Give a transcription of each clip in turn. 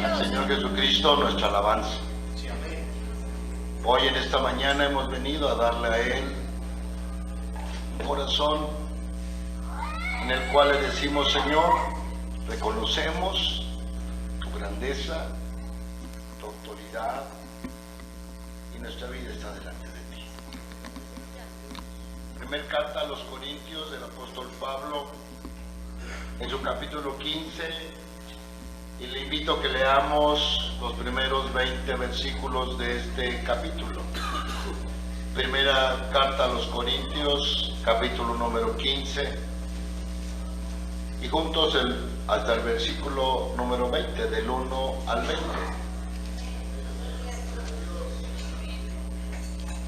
Al Señor Jesucristo nuestra alabanza. Hoy en esta mañana hemos venido a darle a Él un corazón en el cual le decimos: Señor, reconocemos tu grandeza, tu autoridad, y nuestra vida está delante de ti. Primer carta a los Corintios del apóstol Pablo, en su capítulo 15, y le invito a que leamos los primeros 20 versículos de este capítulo. Primera carta a los Corintios, capítulo número 15, y juntos hasta el versículo número 20, del 1 al 20.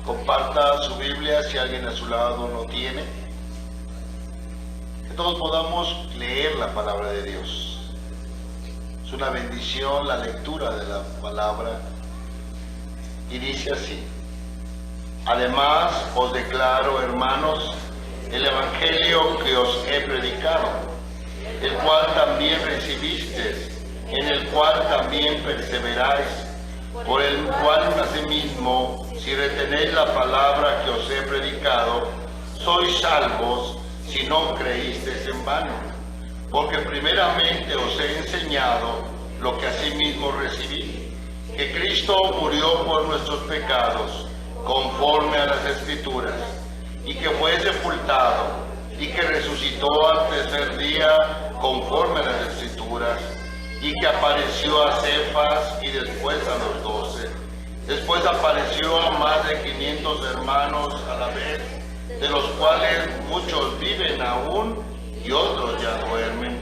Comparta su Biblia si alguien a su lado no tiene, que todos podamos leer la palabra de Dios. Es una bendición la lectura de la palabra, y dice así: además os declaro, hermanos, el evangelio que os he predicado, el cual también recibisteis, en el cual también perseveráis, por el cual asimismo, si retenéis la palabra que os he predicado, sois salvos si no creísteis en vano. Porque primeramente os he enseñado lo que asimismo recibí, que Cristo murió por nuestros pecados, conforme a las Escrituras, y que fue sepultado, y que resucitó al tercer día, conforme a las Escrituras, y que apareció a Cefas y después a los 12. Después apareció a más de 500 hermanos a la vez, de los cuales muchos viven aún y otros ya duermen.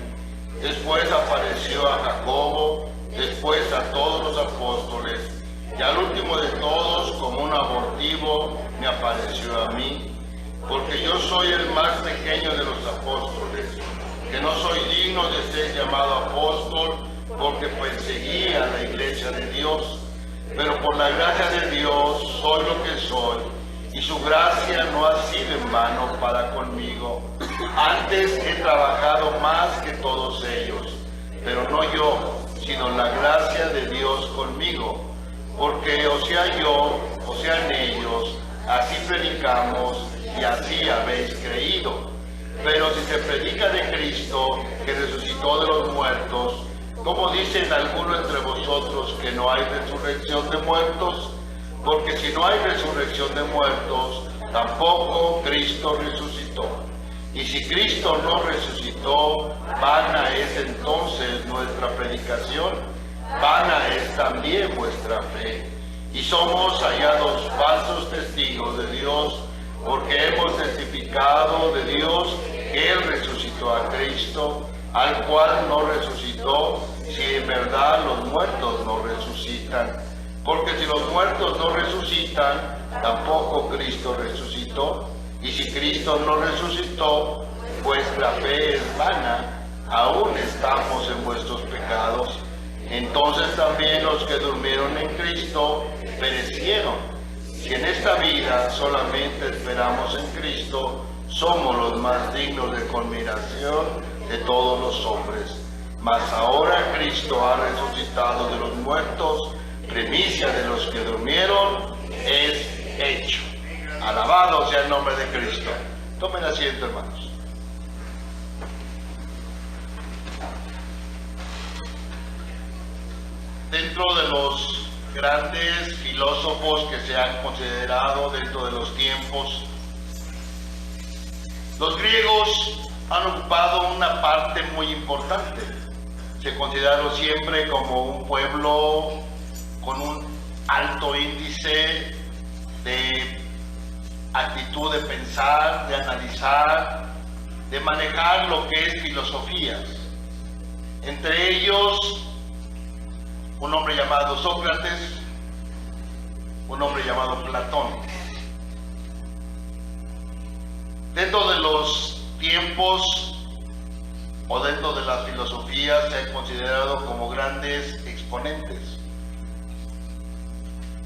Después apareció a Jacobo, después a todos los apóstoles, y al último de todos, como un abortivo, me apareció a mí, porque yo soy el más pequeño de los apóstoles, que no soy digno de ser llamado apóstol, porque perseguí a la iglesia de Dios, pero por la gracia de Dios soy lo que soy, y su gracia no ha sido en vano para conmigo. Antes he trabajado más que todos ellos, pero no yo, sino la gracia de Dios conmigo. Porque o sea yo, o sean ellos, así predicamos y así habéis creído. Pero si se predica de Cristo, que resucitó de los muertos, ¿cómo dicen algunos entre vosotros que no hay resurrección de muertos? Porque si no hay resurrección de muertos, tampoco Cristo resucitó. Y si Cristo no resucitó, vana es entonces nuestra predicación, vana es también vuestra fe. Y somos hallados falsos testigos de Dios, porque hemos testificado de Dios que Él resucitó a Cristo, al cual no resucitó, si en verdad los muertos no resucitan. Porque si los muertos no resucitan, tampoco Cristo resucitó. Y si Cristo no resucitó, vuestra fe es vana, aún estamos en vuestros pecados. Entonces también los que durmieron en Cristo perecieron. Si en esta vida solamente esperamos en Cristo, somos los más dignos de conmiración de todos los hombres. Mas ahora Cristo ha resucitado de los muertos, primicia de los que durmieron, es hecho. Alabado sea el nombre de Cristo. Tomen asiento, hermanos. Dentro de los grandes filósofos que se han considerado dentro de los tiempos, los griegos han ocupado una parte muy importante. Se consideraron siempre como un pueblo con un alto índice de actitud de pensar, de analizar, de manejar lo que es filosofías. Entre ellos, un hombre llamado Sócrates, un hombre llamado Platón. Dentro de los tiempos o dentro de las filosofías se han considerado como grandes exponentes.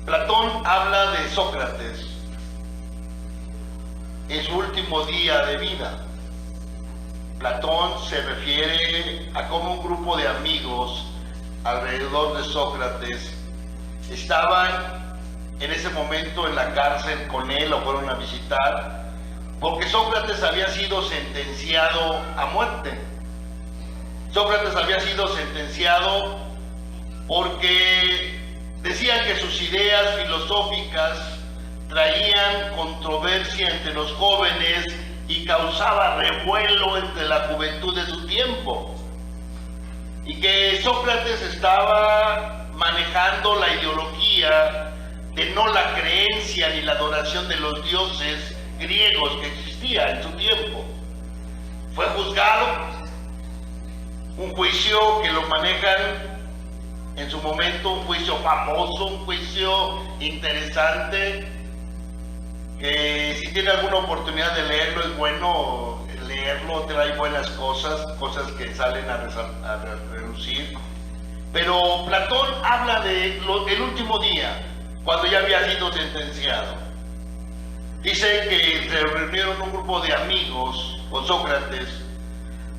Platón habla de Sócrates en su último día de vida. Platón se refiere a cómo un grupo de amigos alrededor de Sócrates estaban en ese momento en la cárcel con él, lo fueron a visitar, porque Sócrates había sido sentenciado a muerte. Sócrates había sido sentenciado porque decían que sus ideas filosóficas traían controversia entre los jóvenes y causaba revuelo entre la juventud de su tiempo, y que Sócrates estaba manejando la ideología de no la creencia ni la adoración de los dioses griegos que existía en su tiempo. Fue juzgado, un juicio que lo manejan en su momento, un juicio famoso, un juicio interesante, que si tiene alguna oportunidad de leerlo es bueno leerlo, trae buenas cosas que salen a relucir. Pero Platón habla de el último día, cuando ya había sido sentenciado. Dice que se reunieron un grupo de amigos con Sócrates,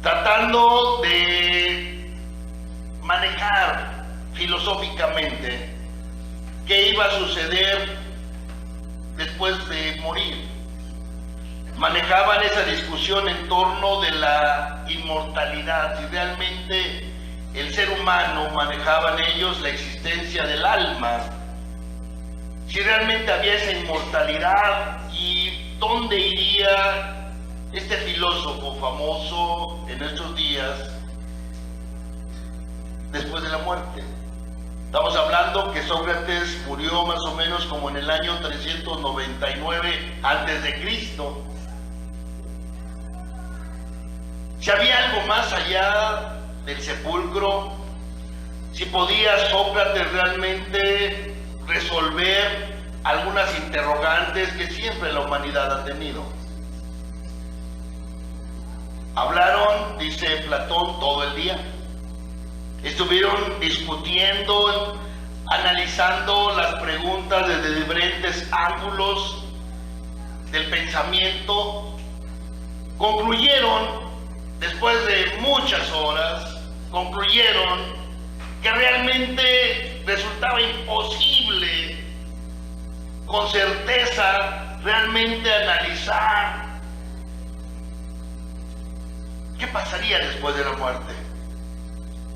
tratando de manejar filosóficamente qué iba a suceder después de morir. Manejaban esa discusión en torno de la inmortalidad, si realmente el ser humano, manejaban ellos la existencia del alma, si realmente había esa inmortalidad y dónde iría este filósofo famoso en estos días después de la muerte. Estamos hablando que Sócrates murió más o menos como en el año 399 antes de Cristo. Si había algo más allá del sepulcro, si podía Sócrates realmente resolver algunas interrogantes que siempre la humanidad ha tenido. Hablaron, dice Platón, todo el día. Estuvieron discutiendo, analizando las preguntas desde diferentes ángulos del pensamiento. Concluyeron, después de muchas horas, que realmente resultaba imposible con certeza realmente analizar qué pasaría después de la muerte.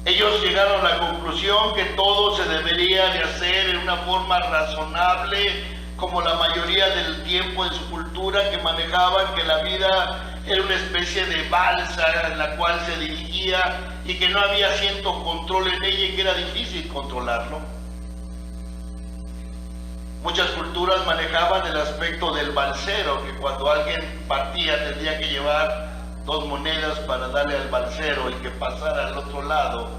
Ellos llegaron a la conclusión que todo se debería de hacer en una forma razonable, como la mayoría del tiempo en su cultura, que manejaban que la vida era una especie de balsa en la cual se dirigía y que no había cierto control en ella y que era difícil controlarlo. Muchas culturas manejaban el aspecto del balsero, que cuando alguien partía tendría que llevar 2 monedas para darle al balsero y que pasara al otro lado,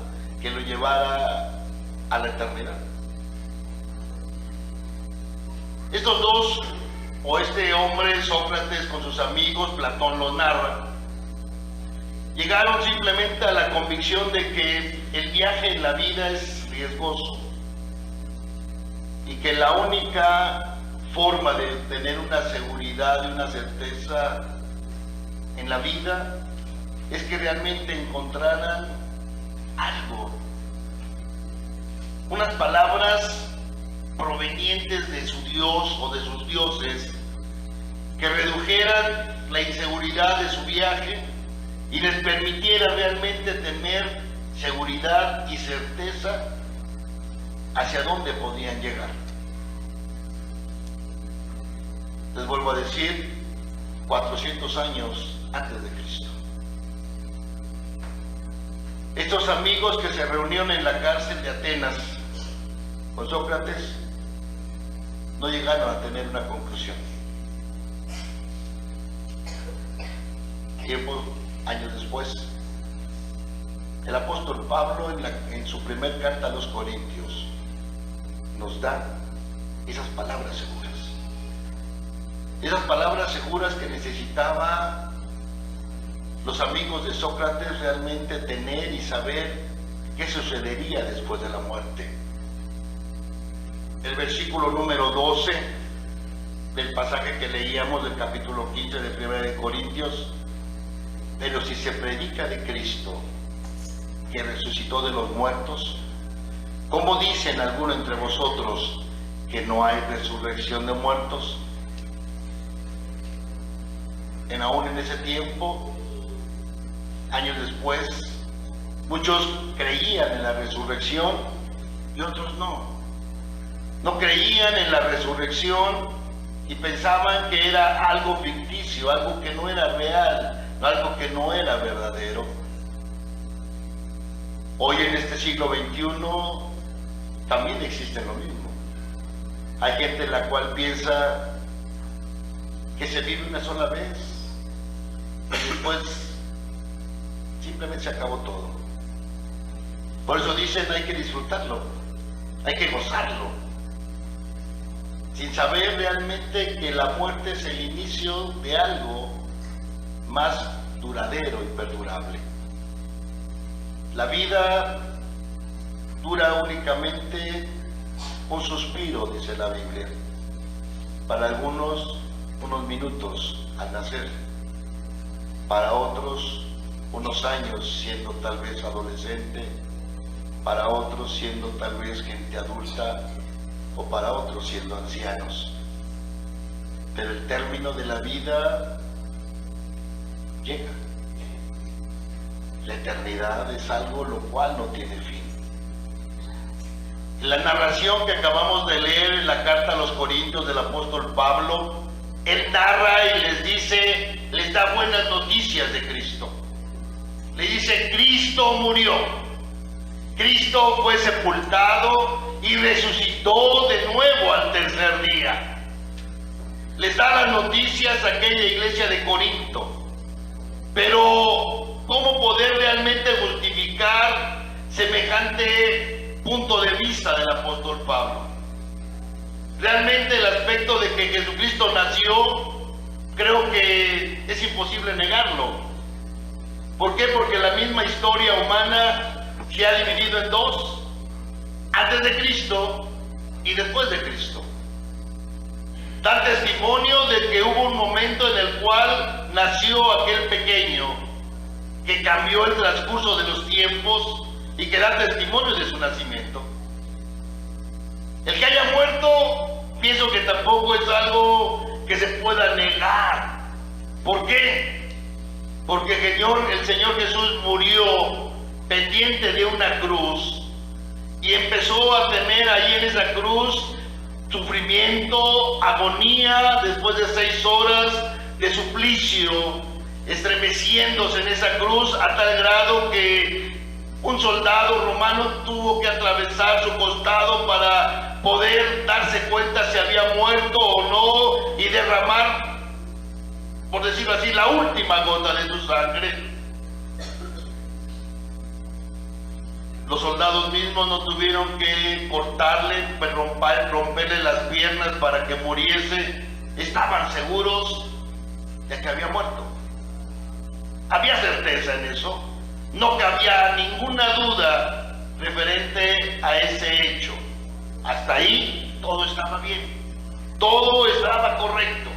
que lo llevara a la eternidad. Estos dos, o este hombre, Sócrates, con sus amigos, Platón lo narra, llegaron simplemente a la convicción de que el viaje en la vida es riesgoso y que la única forma de tener una seguridad y una certeza en la vida es que realmente encontraran algo, unas palabras provenientes de su Dios o de sus dioses que redujeran la inseguridad de su viaje y les permitiera realmente tener seguridad y certeza hacia dónde podían llegar. Les vuelvo a decir, 400 años antes de Cristo. Estos amigos que se reunieron en la cárcel de Atenas con Sócrates no llegaron a tener una conclusión. Años después, el apóstol Pablo en su primer carta a los Corintios nos da esas palabras seguras. Esas palabras seguras que necesitaba los amigos de Sócrates realmente tener y saber qué sucedería después de la muerte. El versículo número 12 del pasaje que leíamos del capítulo 15 de 1 de Corintios: pero si se predica de Cristo, que resucitó de los muertos, ¿Cómo dicen algunos entre vosotros que no hay resurrección de muertos? Aún en ese tiempo, años después, muchos creían en la resurrección y otros no. No creían en la resurrección y pensaban que era algo ficticio, algo que no era real, algo que no era verdadero. Hoy en este siglo XXI también existe lo mismo. Hay gente en la cual piensa que se vive una sola vez y después simplemente se acabó todo. Por eso dicen hay que disfrutarlo, hay que gozarlo, sin saber realmente que la muerte es el inicio de algo más duradero y perdurable. La vida dura únicamente un suspiro, dice la Biblia. Para algunos, unos minutos al nacer. Para otros, unos años siendo tal vez adolescente. Para otros siendo tal vez gente adulta. O para otros siendo ancianos. Pero el término de la vida llega. La eternidad es algo lo cual no tiene fin. En la narración que acabamos de leer en la carta a los Corintios del apóstol Pablo, él narra y les dice, les da buenas noticias de Cristo. Le dice, Cristo murió, Cristo fue sepultado y resucitó de nuevo al tercer día. Les da las noticias a aquella iglesia de Corinto. Pero, ¿cómo poder realmente justificar semejante punto de vista del apóstol Pablo? Realmente el aspecto de que Jesucristo nació, creo que es imposible negarlo. ¿Por qué? Porque la misma historia humana se ha dividido en dos: antes de Cristo y después de Cristo. Da testimonio de que hubo un momento en el cual nació aquel pequeño que cambió el transcurso de los tiempos y que da testimonio de su nacimiento. El que haya muerto, pienso que tampoco es algo que se pueda negar. ¿Por qué? Porque el Señor Jesús murió pendiente de una cruz y empezó a tener ahí en esa cruz sufrimiento, agonía, después de 6 horas de suplicio, estremeciéndose en esa cruz a tal grado que un soldado romano tuvo que atravesar su costado para poder darse cuenta si había muerto o no y derramar, por decirlo así, la última gota de su sangre. Los soldados mismos no tuvieron que cortarle, romperle las piernas para que muriese. Estaban seguros de que había muerto. Había certeza en eso. No cabía ninguna duda referente a ese hecho. Hasta ahí todo estaba bien. Todo estaba correcto.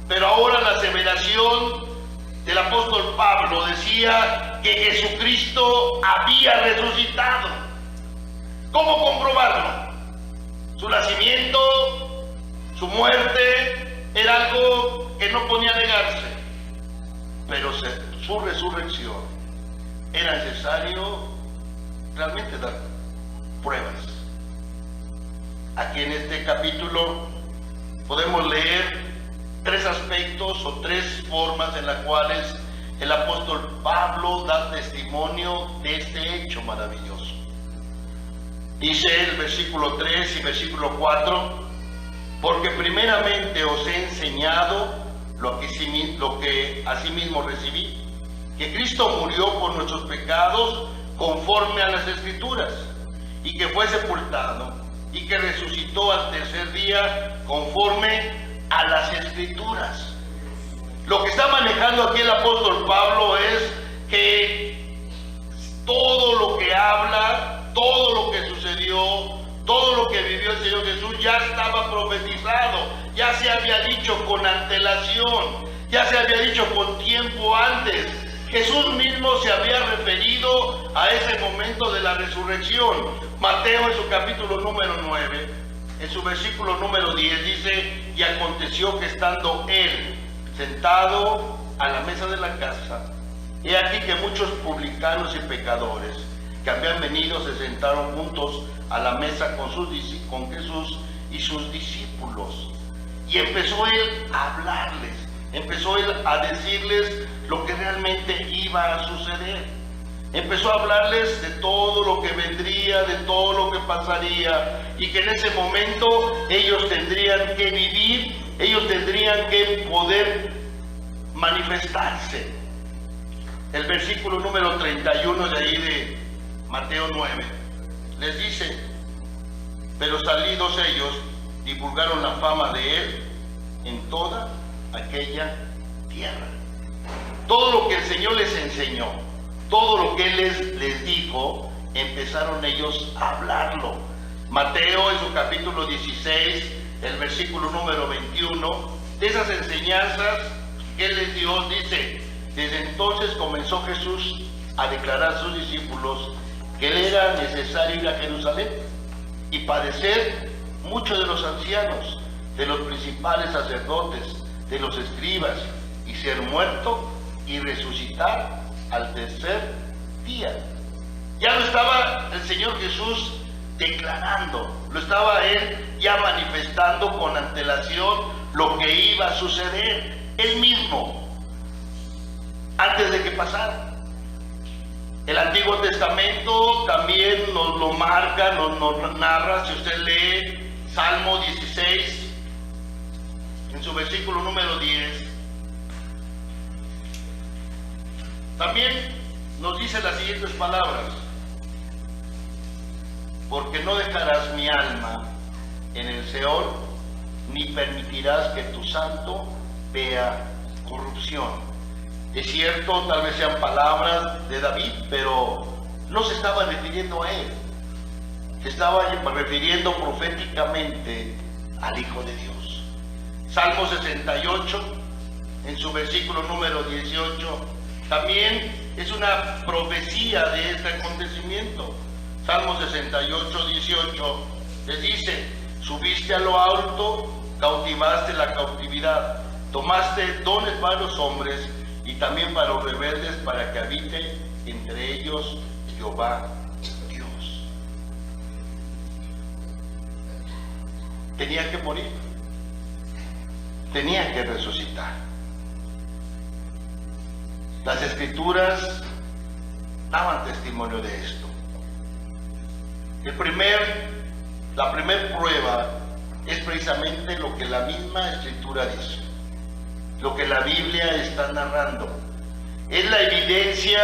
Pero ahora la aseveración del apóstol Pablo decía que Jesucristo había resucitado. ¿Cómo comprobarlo? Su nacimiento, su muerte, era algo que no podía negarse. Pero su resurrección era necesario realmente dar pruebas. Aquí en este capítulo podemos leer 3 aspectos o 3 formas en las cuales el apóstol Pablo da testimonio de este hecho maravilloso. Dice el versículo 3 y versículo 4, porque primeramente os he enseñado lo que asimismo recibí, que Cristo murió por nuestros pecados conforme a las Escrituras, y que fue sepultado, y que resucitó al tercer día conforme a las Escrituras. Lo que está manejando aquí el apóstol Pablo es que todo lo que habla, todo lo que sucedió, todo lo que vivió el Señor Jesús ya estaba profetizado, ya se había dicho con antelación, ya se había dicho con tiempo antes. Jesús mismo se había referido a ese momento de la resurrección resurrección. Mateo en su capítulo número 9, en su versículo número 10 dice: y aconteció que estando él sentado a la mesa de la casa, he aquí que muchos publicanos y pecadores que habían venido se sentaron juntos a la mesa con Jesús y sus discípulos. Y empezó él a hablarles, empezó él a decirles lo que realmente iba a suceder. Empezó a hablarles de todo lo que vendría, de todo lo que pasaría, y que en ese momento ellos tendrían que vivir, ellos tendrían que poder manifestarse. El versículo número 31 de ahí de Mateo 9 les dice: pero salidos ellos divulgaron la fama de él en toda aquella tierra. Todo lo que el Señor les enseñó, todo lo que Él les dijo, empezaron ellos a hablarlo. Mateo en su capítulo 16, el versículo número 21, de esas enseñanzas que Él les dio, dice: desde entonces comenzó Jesús a declarar a sus discípulos que Él era necesario ir a Jerusalén y padecer mucho de los ancianos, de los principales sacerdotes, de los escribas, y ser muerto y resucitar al tercer día. Ya lo estaba el Señor Jesús declarando, lo estaba Él ya manifestando con antelación lo que iba a suceder, Él mismo, antes de que pasara. El Antiguo Testamento también nos lo marca, nos narra. Si usted lee Salmo 16, en su versículo número 10, también nos dice las siguientes palabras: porque no dejarás mi alma en el Seol, ni permitirás que tu santo vea corrupción. Es cierto, tal vez sean palabras de David, pero no se estaba refiriendo a él, se estaba refiriendo proféticamente al Hijo de Dios. Salmo 68, en su versículo número 18, también es una profecía de este acontecimiento. Salmo 68, 18, les dice: subiste a lo alto, cautivaste la cautividad, tomaste dones para los hombres y también para los rebeldes, para que habite entre ellos Jehová Dios. Tenía que morir, tenía que resucitar. Las Escrituras daban testimonio de esto. La primera prueba es precisamente lo que la misma Escritura dice, lo que la Biblia está narrando. Es la evidencia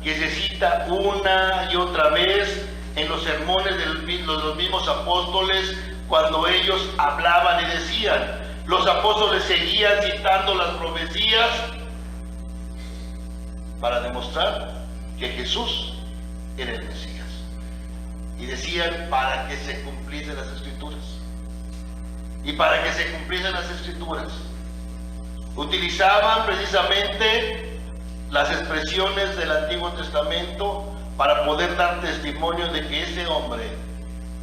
que se cita una y otra vez en los sermones de los mismos apóstoles, cuando ellos hablaban y decían. Los apóstoles seguían citando las profecías para demostrar que Jesús era el Mesías. Y decían: para que se cumpliesen las Escrituras. Y para que se cumpliesen las Escrituras, utilizaban precisamente las expresiones del Antiguo Testamento para poder dar testimonio de que ese hombre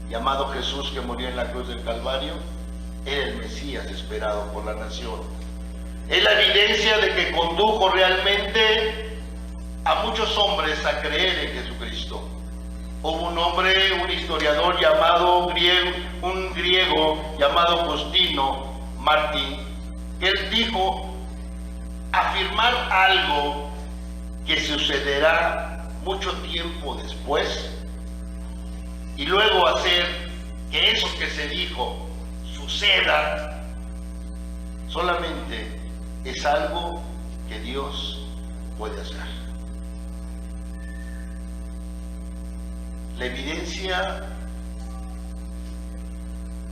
llamado Jesús, que murió en la cruz del Calvario, era el Mesías esperado por la nación. Es la evidencia de que condujo realmente a muchos hombres a creer en Jesucristo. Hubo un hombre, un historiador llamado un griego llamado Justino Martín, que él dijo: afirmar algo que sucederá mucho tiempo después y luego hacer que eso que se dijo suceda, solamente es algo que Dios puede hacer. La evidencia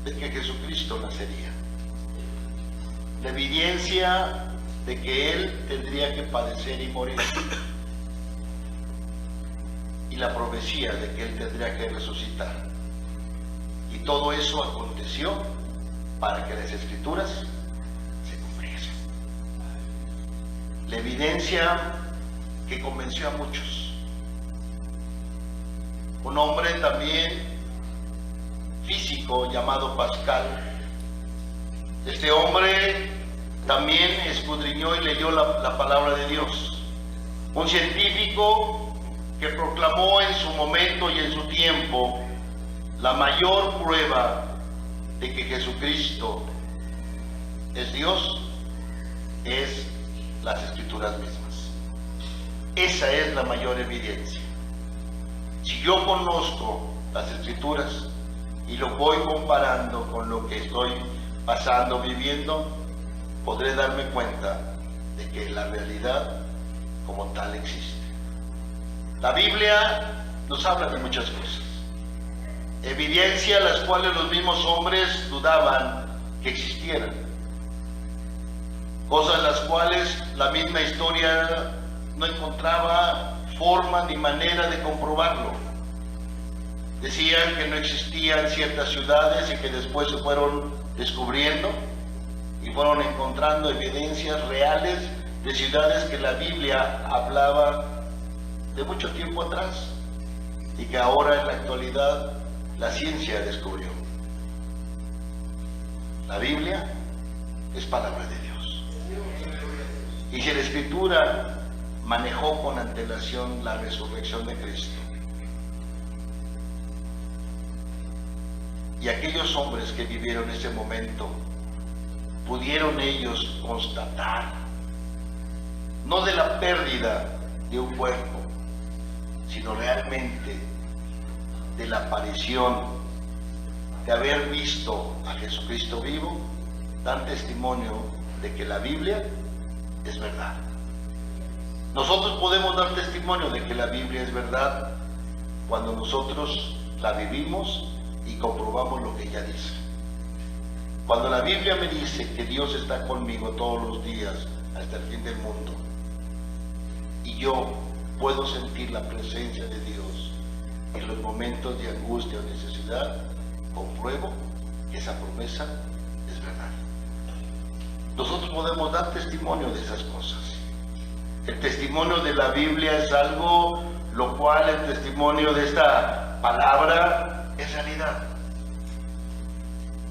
de que Jesucristo nacería, la evidencia de que Él tendría que padecer y morir, y la profecía de que Él tendría que resucitar. Y todo eso aconteció para que las Escrituras se cumpliesen. La evidencia que convenció a muchos. un hombre también físico llamado Pascal. Este hombre también escudriñó y leyó la palabra de Dios. Un científico que proclamó en su momento y en su tiempo la mayor prueba de que Jesucristo es Dios, es las Escrituras mismas. Esa es la mayor evidencia. Si yo conozco las Escrituras y lo voy comparando con lo que estoy pasando, viviendo, podré darme cuenta de que la realidad como tal existe. La Biblia nos habla de muchas cosas, evidencia las cuales los mismos hombres dudaban que existieran, cosas las cuales la misma historia no encontraba forma ni manera de comprobarlo. Decían que no existían ciertas ciudades y que después se fueron descubriendo y fueron encontrando evidencias reales de ciudades que la Biblia hablaba de mucho tiempo atrás y que ahora en la actualidad la ciencia descubrió. La Biblia es palabra de Dios. Y si la Escritura manejó con antelación la resurrección de Cristo, y aquellos hombres que vivieron ese momento pudieron ellos constatar, no de la pérdida de un cuerpo, sino realmente de la aparición, de haber visto a Jesucristo vivo, dan testimonio de que la Biblia es verdad. Nosotros podemos dar testimonio de que la Biblia es verdad cuando nosotros la vivimos y comprobamos lo que ella dice. Cuando la Biblia me dice que Dios está conmigo todos los días hasta el fin del mundo, y yo puedo sentir la presencia de Dios en los momentos de angustia o necesidad, compruebo que esa promesa es verdad. Nosotros podemos dar testimonio de esas cosas. El testimonio de la Biblia es algo lo cual el testimonio de esta palabra es realidad.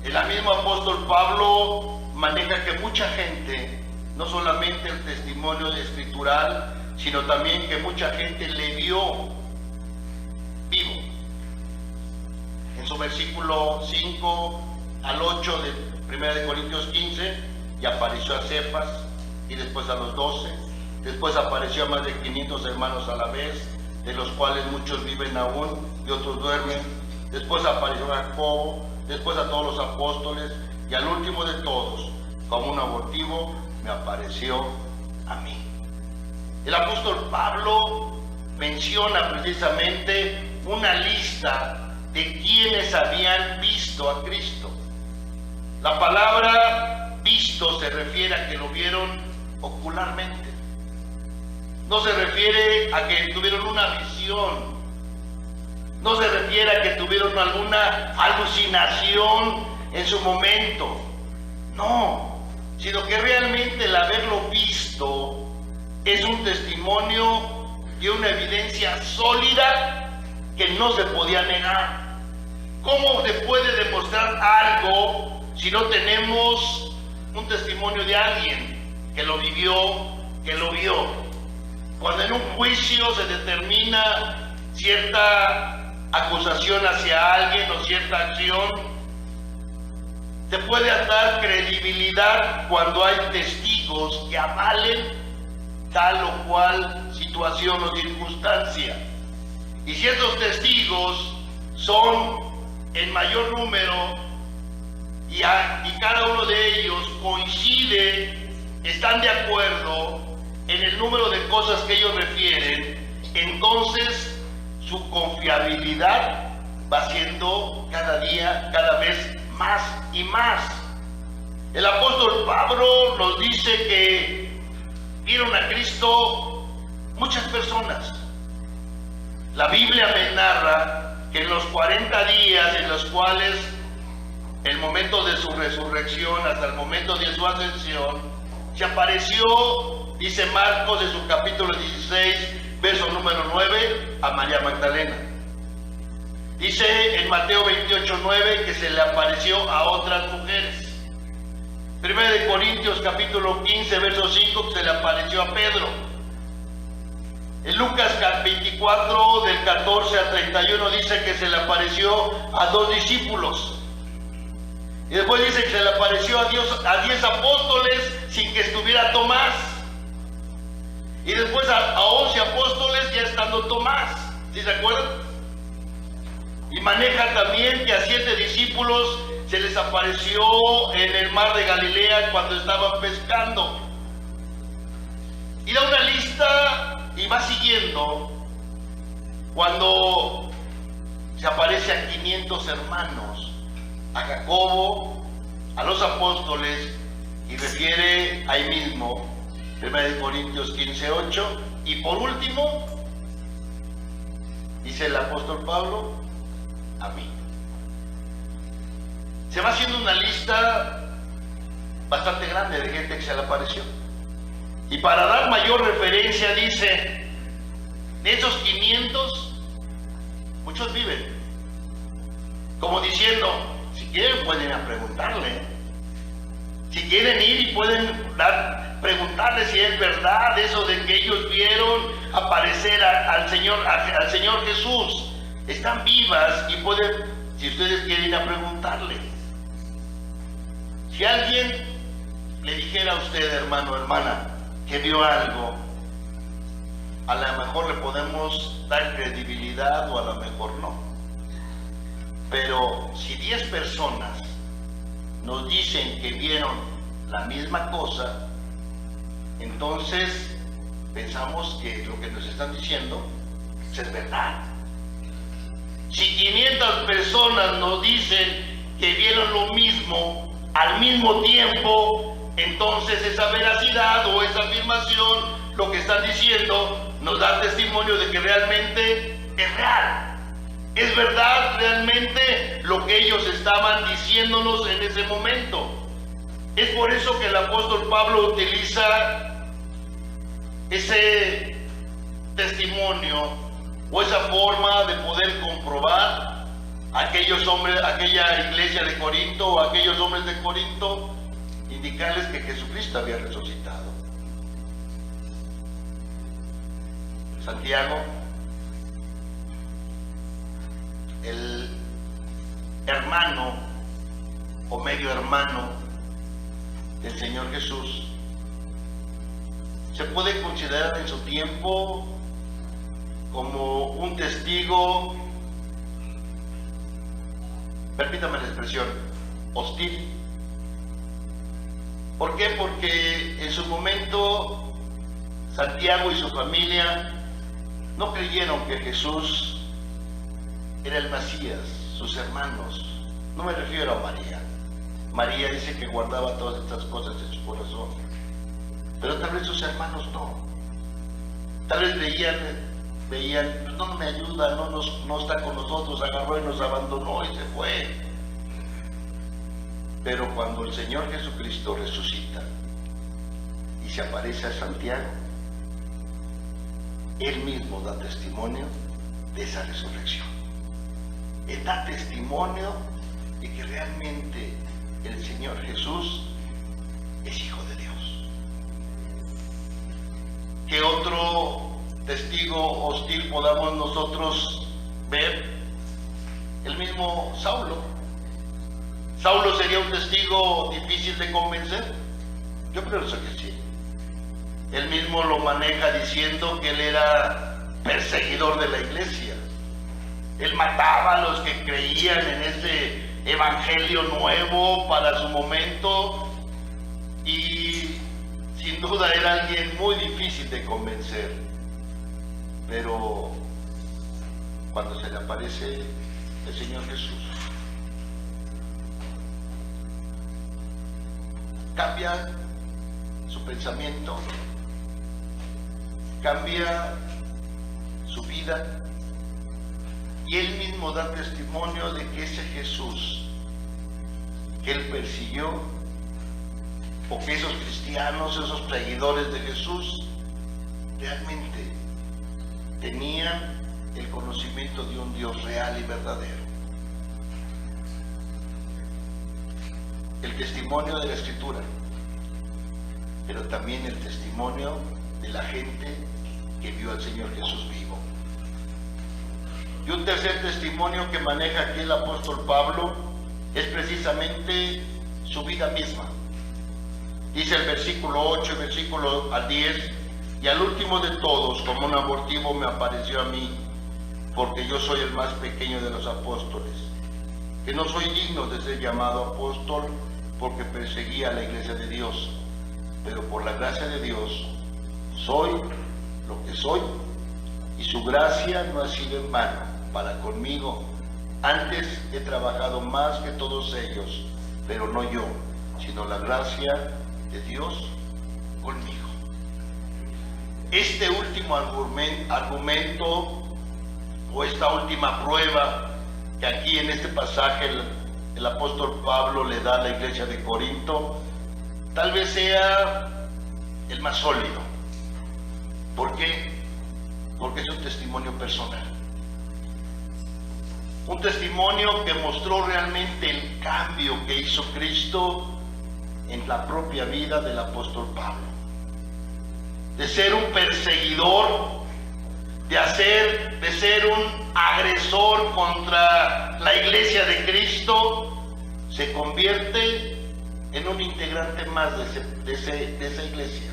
El mismo apóstol Pablo maneja que mucha gente, no solamente el testimonio escritural, sino también que mucha gente le vio vivo. En su versículo 5 al 8 de 1 Corintios 15, y apareció a Cefas, y después a los 12, después apareció a más de 500 hermanos a la vez, de los cuales muchos viven aún y otros duermen. Después apareció a Jacobo, después a todos los apóstoles, y al último de todos, como un abortivo, me apareció a mí. El apóstol Pablo menciona precisamente una lista de quienes habían visto a Cristo. La palabra visto se refiere a que lo vieron ocularmente. No se refiere a que tuvieron una visión. No se refiere a que tuvieron alguna alucinación en su momento. No, sino que realmente el haberlo visto es un testimonio y una evidencia sólida que no se podía negar. ¿Cómo se puede demostrar algo si no tenemos un testimonio de alguien que lo vivió, que lo vio? Cuando en un juicio se determina cierta acusación hacia alguien o cierta acción, se puede dar credibilidad cuando hay testigos que avalen tal o cual situación o circunstancia. Y si esos testigos son en mayor número y cada uno de ellos coincide, están de acuerdo en el número de cosas que ellos refieren, entonces su confiabilidad va siendo cada día, cada vez más y más. El apóstol Pablo nos dice que vieron a Cristo muchas personas. La Biblia me narra que en los 40 días en los cuales el momento de su resurrección hasta el momento de su ascensión, se apareció, dice Marcos en su capítulo 16, verso número 9, a María Magdalena. Dice en Mateo 28:9 que se le apareció a otras mujeres. 1 Corintios capítulo 15, verso 5, que se le apareció a Pedro. En Lucas 24, del 14 al 31, dice que se le apareció a 2 discípulos. Y después dice que se le apareció a 10 apóstoles sin que estuviera Tomás. Y después a 11 apóstoles ya estando Tomás. ¿Sí se acuerdan? Y maneja también que a 7 discípulos se les apareció en el mar de Galilea cuando estaban pescando. Y da una lista y va siguiendo cuando se aparece a 500 hermanos, a Jacobo, a los apóstoles, y refiere ahí mismo 1 Corintios 15:8, y por último dice el apóstol Pablo, a mí. Se va haciendo una lista bastante grande de gente que se le apareció. Y para dar mayor referencia dice, de esos 500, muchos viven. Como diciendo, si quieren pueden ir a preguntarle. Si quieren ir y pueden preguntarle si es verdad eso de que ellos vieron aparecer al Señor Jesús. Están vivas y pueden, si ustedes quieren ir a preguntarle. Si alguien le dijera a usted, hermano o hermana, que vio algo, a lo mejor le podemos dar credibilidad o a lo mejor no. Pero si 10 personas nos dicen que vieron la misma cosa, entonces pensamos que lo que nos están diciendo es verdad. Si 500 personas nos dicen que vieron lo mismo al mismo tiempo, entonces esa veracidad o esa afirmación, lo que están diciendo, nos da testimonio de que realmente es real. Es verdad realmente lo que ellos estaban diciéndonos en ese momento. Es por eso que el apóstol Pablo utiliza ese testimonio o esa forma de poder comprobar a aquellos hombres, aquella iglesia de Corinto o aquellos hombres de Corinto, indicarles que Jesucristo había resucitado. Santiago, el hermano o medio hermano del Señor Jesús, se puede considerar en su tiempo como un testigo, permítame la expresión, hostil. ¿Por qué? Porque en su momento Santiago y su familia no creyeron que Jesús era el Mesías. Sus hermanos, no me refiero a María. María dice que guardaba todas estas cosas en su corazón, pero tal vez sus hermanos no. Tal vez veían, pues no me ayuda, no está con nosotros, agarró y nos abandonó y se fue. Pero cuando el Señor Jesucristo resucita y se aparece a Santiago, Él mismo da testimonio de esa resurrección. Él da testimonio de que realmente el Señor Jesús es Hijo de Dios. ¿Qué otro testigo hostil podamos nosotros ver? El mismo Saulo. ¿Saulo sería un testigo difícil de convencer? Yo pienso que sí. Él mismo lo maneja diciendo que él era perseguidor de la iglesia. Él mataba a los que creían en ese evangelio nuevo para su momento, y sin duda era alguien muy difícil de convencer. Pero cuando se le aparece el Señor Jesús, cambia su pensamiento, cambia su vida, y él mismo da testimonio de que ese Jesús que él persiguió, o que esos cristianos, esos seguidores de Jesús, realmente tenían el conocimiento de un Dios real y verdadero. El testimonio de la Escritura, pero también el testimonio de la gente que vio al Señor Jesús vivo. Y un tercer testimonio que maneja aquí el apóstol Pablo es precisamente su vida misma. Dice el versículo 8, el versículo al 10, y al último de todos, como un abortivo me apareció a mí, porque yo soy el más pequeño de los apóstoles, que no soy digno de ser llamado apóstol, porque perseguía a la iglesia de Dios, pero por la gracia de Dios soy lo que soy, y su gracia no ha sido en vano para conmigo. Antes he trabajado más que todos ellos, pero no yo, sino la gracia de Dios conmigo. Este último argumento o esta última prueba que aquí en este pasaje el apóstol Pablo le da a la iglesia de Corinto, tal vez sea el más sólido. ¿Por qué? Porque es un testimonio personal. Un testimonio que mostró realmente el cambio que hizo Cristo en la propia vida del apóstol Pablo. De ser un perseguidor, de ser un agresor contra la iglesia de Cristo, se convierte en un integrante más de esa iglesia,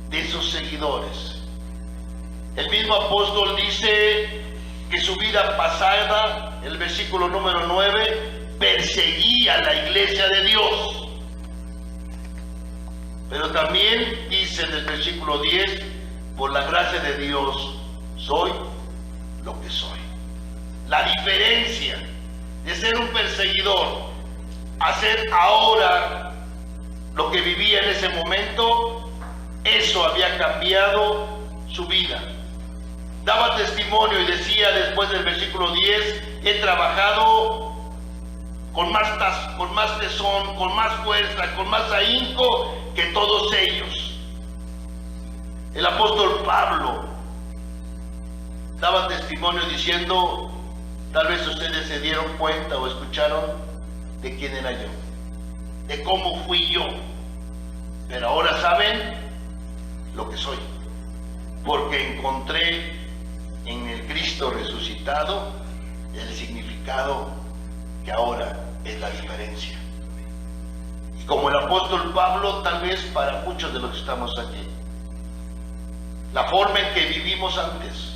de esos seguidores. El mismo apóstol dice que su vida pasada, el versículo número 9, perseguía a la iglesia de Dios. Pero también dice en el versículo 10, por la gracia de Dios soy lo que soy. La diferencia de ser un perseguidor a ser ahora lo que vivía en ese momento, eso había cambiado su vida. Daba testimonio y decía después del versículo 10, he trabajado con más tesón, con más fuerza, con más ahínco que todos ellos. El apóstol Pablo daba testimonio diciendo, tal vez ustedes se dieron cuenta o escucharon de quién era yo, de cómo fui yo, pero ahora saben lo que soy, porque encontré en el Cristo resucitado el significado que ahora es la diferencia. Y como el apóstol Pablo, tal vez para muchos de los que estamos aquí, la forma en que vivimos antes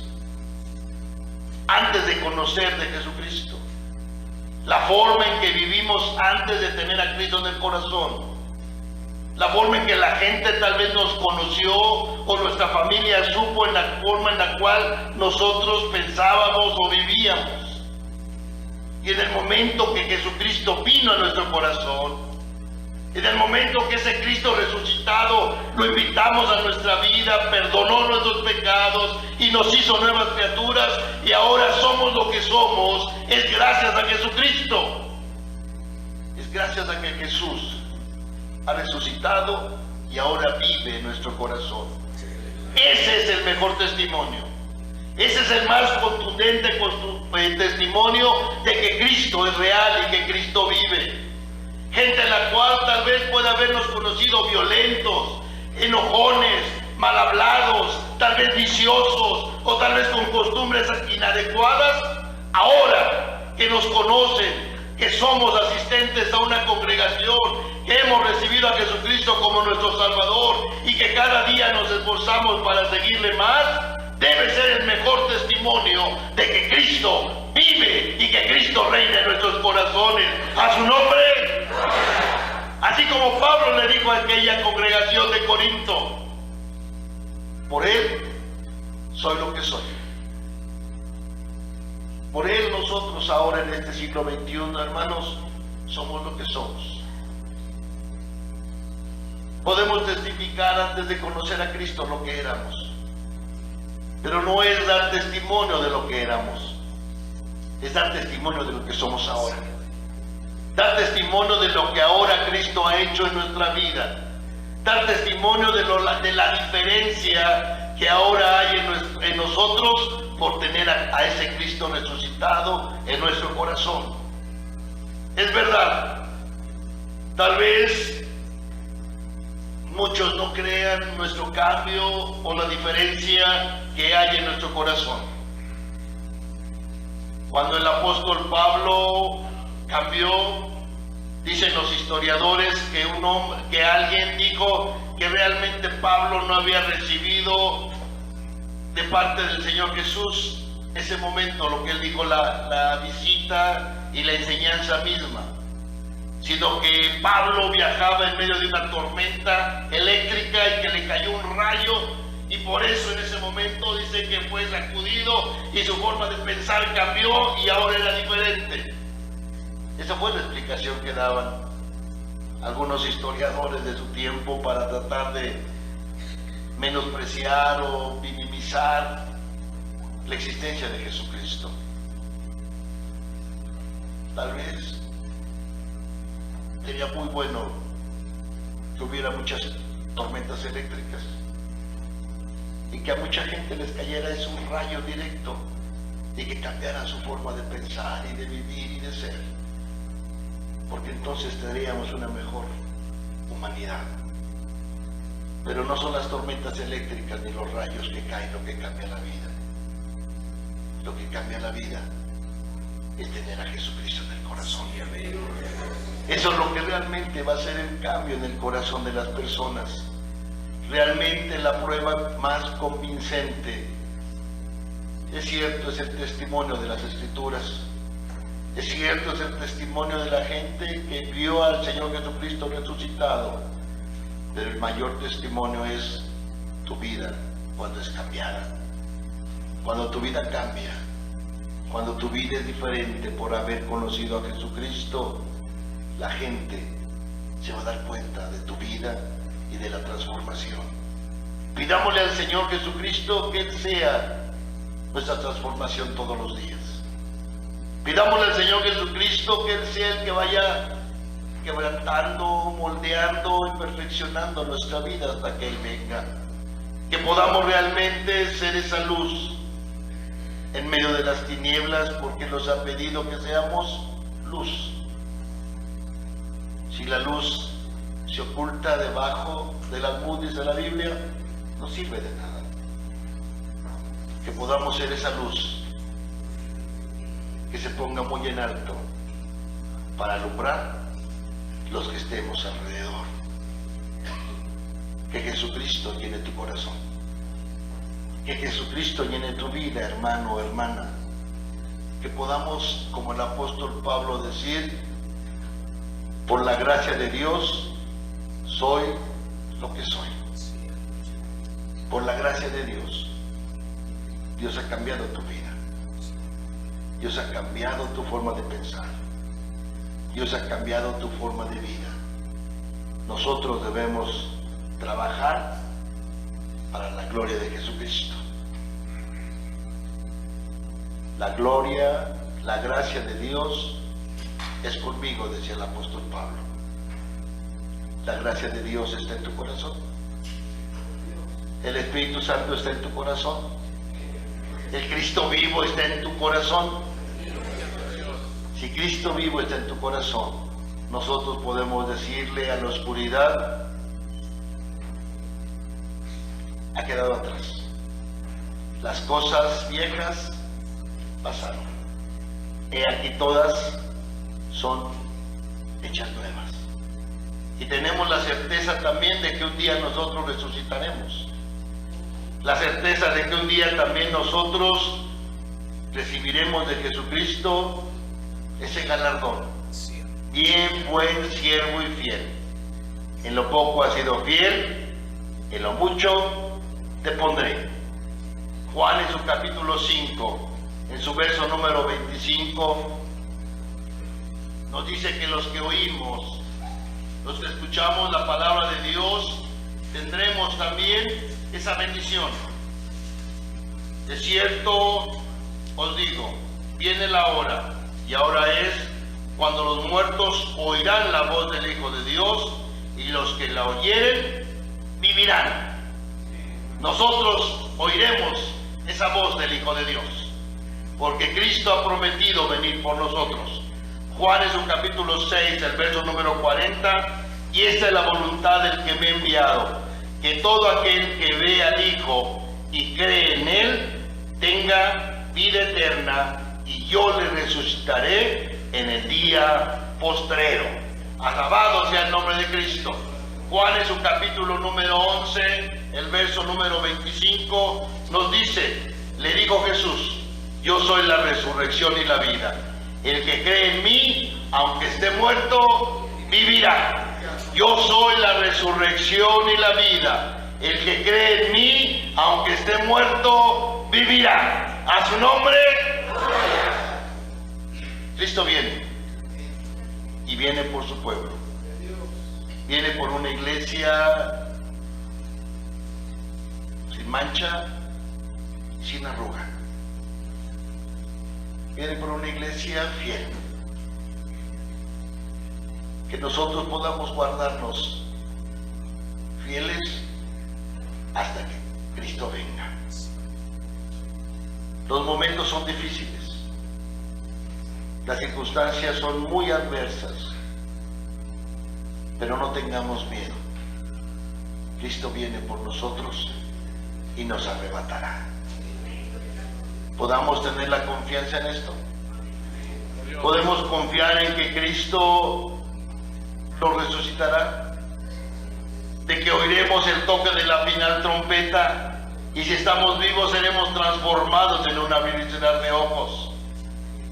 de conocer de Jesucristo, la forma en que vivimos antes de tener a Cristo en el corazón, la forma en que la gente tal vez nos conoció o nuestra familia supo en la forma en la cual nosotros pensábamos o vivíamos. Y en el momento que Jesucristo vino a nuestro corazón, en el momento que ese Cristo resucitado lo invitamos a nuestra vida, perdonó nuestros pecados y nos hizo nuevas criaturas, y ahora somos lo que somos, es gracias a Jesucristo. Es gracias a que Jesús ha resucitado y ahora vive en nuestro corazón. Ese es el mejor testimonio. Ese es el más contundente testimonio de que Cristo es real y que Cristo vive. Gente en la cual tal vez pueda habernos conocido violentos, enojones, mal hablados, tal vez viciosos o tal vez con costumbres inadecuadas, ahora que nos conocen, que somos asistentes a una congregación, que hemos recibido a Jesucristo como nuestro Salvador y que cada día nos esforzamos para seguirle más, debe ser el mejor testimonio de que Cristo vive y que Cristo reina en nuestros corazones. A su nombre. Así como Pablo le dijo a aquella congregación de Corinto, por Él soy lo que soy. Por Él nosotros ahora en este siglo XXI, hermanos, somos lo que somos. Podemos testificar antes de conocer a Cristo lo que éramos, pero no es dar testimonio de lo que éramos, es dar testimonio de lo que somos ahora. Dar testimonio de lo que ahora Cristo ha hecho en nuestra vida. Dar testimonio de la diferencia que ahora hay en nosotros por tener a ese Cristo resucitado en nuestro corazón. Es verdad, tal vez muchos no crean nuestro cambio o la diferencia que hay en nuestro corazón. Cuando el apóstol Pablo cambió, dicen los historiadores que alguien dijo que realmente Pablo no había recibido de parte del Señor Jesús ese momento, lo que él dijo, la visita y la enseñanza misma, sino que Pablo viajaba en medio de una tormenta eléctrica y que le cayó un rayo, y por eso en ese momento dice que fue sacudido y su forma de pensar cambió y ahora era diferente. Esa fue la explicación que daban algunos historiadores de su tiempo para tratar de menospreciar o minimizar la existencia de Jesucristo. Tal vez sería muy bueno que hubiera muchas tormentas eléctricas y que a mucha gente les cayera ese un rayo directo y que cambiara su forma de pensar y de vivir y de ser, porque entonces tendríamos una mejor humanidad. Pero no son las tormentas eléctricas ni los rayos que caen lo que cambia la vida. Lo que cambia la vida es tener a Jesucristo en el corazón. Eso es lo que realmente va a hacer el cambio en el corazón de las personas. Realmente la prueba más convincente, es cierto, es el testimonio de las Escrituras. Es cierto, es el testimonio de la gente que vio al Señor Jesucristo resucitado. Pero el mayor testimonio es tu vida cuando es cambiada. Cuando tu vida cambia. Cuando tu vida es diferente por haber conocido a Jesucristo, la gente se va a dar cuenta de tu vida y de la transformación. Pidámosle al Señor Jesucristo que Él sea nuestra transformación todos los días. Pidámosle al Señor Jesucristo que Él sea el que vaya quebrantando, moldeando y perfeccionando nuestra vida hasta que Él venga. Que podamos realmente ser esa luz en medio de las tinieblas, porque nos ha pedido que seamos luz. Si la luz se oculta debajo del almud, dice la Biblia, no sirve de nada. Que podamos ser esa luz que se ponga muy en alto para alumbrar los que estemos alrededor. Que Jesucristo llene tu corazón. Que Jesucristo llene tu vida, hermano o hermana. Que podamos, como el apóstol Pablo, decir: por la gracia de Dios soy lo que soy. Por la gracia de Dios, Dios ha cambiado tu vida. Dios ha cambiado tu forma de pensar. Dios ha cambiado tu forma de vida. Nosotros debemos trabajar para la gloria de Jesucristo. La gloria, la gracia de Dios es conmigo, decía el apóstol Pablo. La gracia de Dios está en tu corazón. El Espíritu Santo está en tu corazón. El Cristo vivo está en tu corazón. Si Cristo vivo está en tu corazón, nosotros podemos decirle a la oscuridad: ha quedado atrás. Las cosas viejas pasaron. He aquí todas son hechas nuevas. Y tenemos la certeza también de que un día nosotros resucitaremos. La certeza de que un día también nosotros recibiremos de Jesucristo ese galardón. Bien, buen siervo y fiel. En lo poco has sido fiel, en lo mucho te pondré. Juan en su capítulo 5, en su verso número 25, nos dice que los que oímos, los que escuchamos la palabra de Dios, tendremos también esa bendición. De cierto os digo, viene la hora, y ahora es, cuando los muertos oirán la voz del Hijo de Dios, y los que la oyeren vivirán. Nosotros oiremos esa voz del Hijo de Dios, porque Cristo ha prometido venir por nosotros. Juan en su capítulo 6, el verso número 40, y esta es la voluntad del que me ha enviado, que todo aquel que ve al Hijo y cree en Él, tenga vida eterna, y yo le resucitaré en el día postrero. Alabado sea el nombre de Cristo. Juan en su capítulo número 11, el verso número 25, nos dice, le dijo Jesús, yo soy la resurrección y la vida. El que cree en mí, aunque esté muerto, vivirá. Yo soy la resurrección y la vida. El que cree en mí, aunque esté muerto, vivirá. A su nombre, Cristo viene. Y viene por su pueblo. Viene por una iglesia sin mancha, sin arruga. Viene por una iglesia fiel. Que nosotros podamos guardarnos fieles hasta que Cristo venga. Los momentos son difíciles. Las circunstancias son muy adversas. Pero no tengamos miedo. Cristo viene por nosotros y nos arrebatará. ¿Podamos tener la confianza en esto? ¿Podemos confiar en que Cristo nos resucitará? ¿De que oiremos el toque de la final trompeta? Y si estamos vivos seremos transformados en un abrir y cerrar de ojos.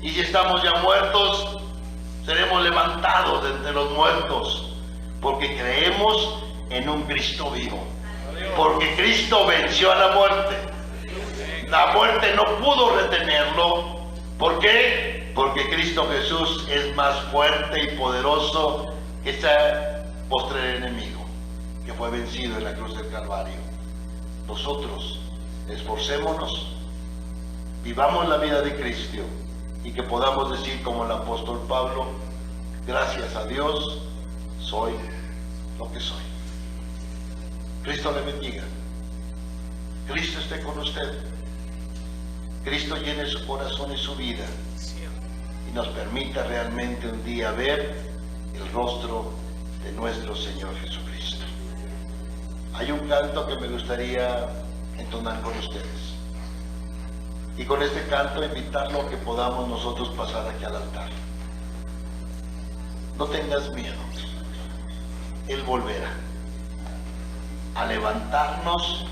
Y si estamos ya muertos, seremos levantados de entre los muertos. Porque creemos en un Cristo vivo. Porque Cristo venció a la muerte. La muerte no pudo retenerlo. ¿Por qué? Porque Cristo Jesús es más fuerte y poderoso que ese postrer enemigo que fue vencido en la cruz del Calvario. Nosotros esforcémonos, vivamos la vida de Cristo y que podamos decir como el apóstol Pablo, gracias a Dios soy lo que soy. Cristo le bendiga. Cristo esté con usted. Cristo llene su corazón y su vida y nos permita realmente un día ver el rostro de nuestro Señor Jesucristo. Hay un canto que me gustaría entonar con ustedes y con este canto invitarlo a que podamos nosotros pasar aquí al altar. No tengas miedo, Él volverá a levantarnos.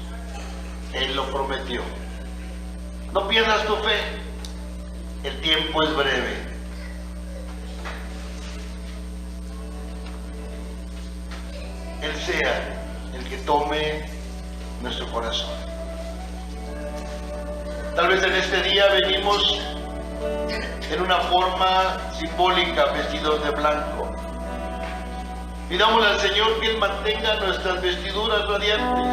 Él lo prometió. No pierdas tu fe, el tiempo es breve. Él sea el que tome nuestro corazón. Tal vez en este día venimos en una forma simbólica, vestidos de blanco. Pidámosle al Señor que Él mantenga nuestras vestiduras radiantes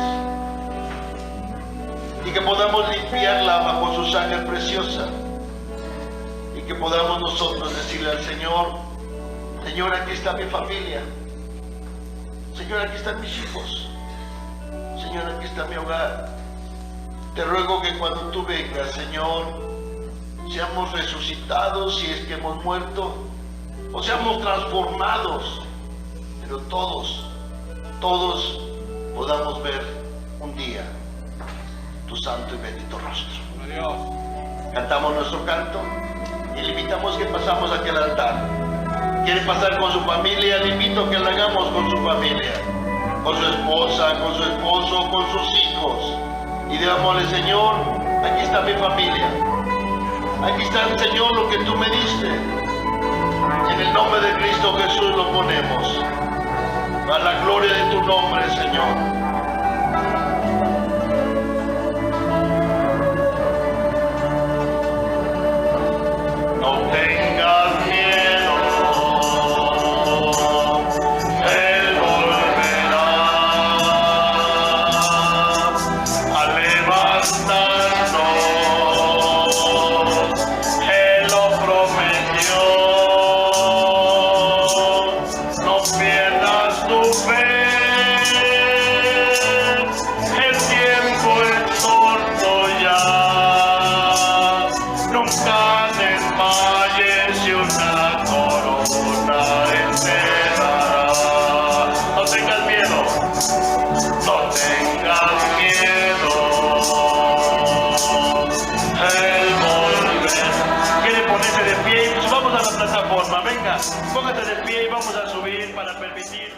y que podamos limpiarla bajo su sangre preciosa y que podamos nosotros decirle al Señor, Señor, aquí está mi familia, Señor, aquí están mis hijos, Señor, aquí está mi hogar. Te ruego que cuando tú vengas, Señor, seamos resucitados si es que hemos muerto o seamos transformados, pero todos podamos ver un día tu santo y bendito rostro. Adiós. Cantamos nuestro canto y le invitamos que pasamos aquí al altar. ¿Quiere pasar con su familia? Le invito a que lo hagamos con su familia, con su esposa, con su esposo, con sus hijos. Y digámosle, Señor, aquí está mi familia. Aquí está, Señor, lo que tú me diste. Y en el nombre de Cristo Jesús lo ponemos. A la gloria de tu nombre, Señor. No tengas miedo, Él volverá a levantarnos, Él lo prometió. No pierdas tu fe, Venga, póngate de pie y vamos a subir para permitir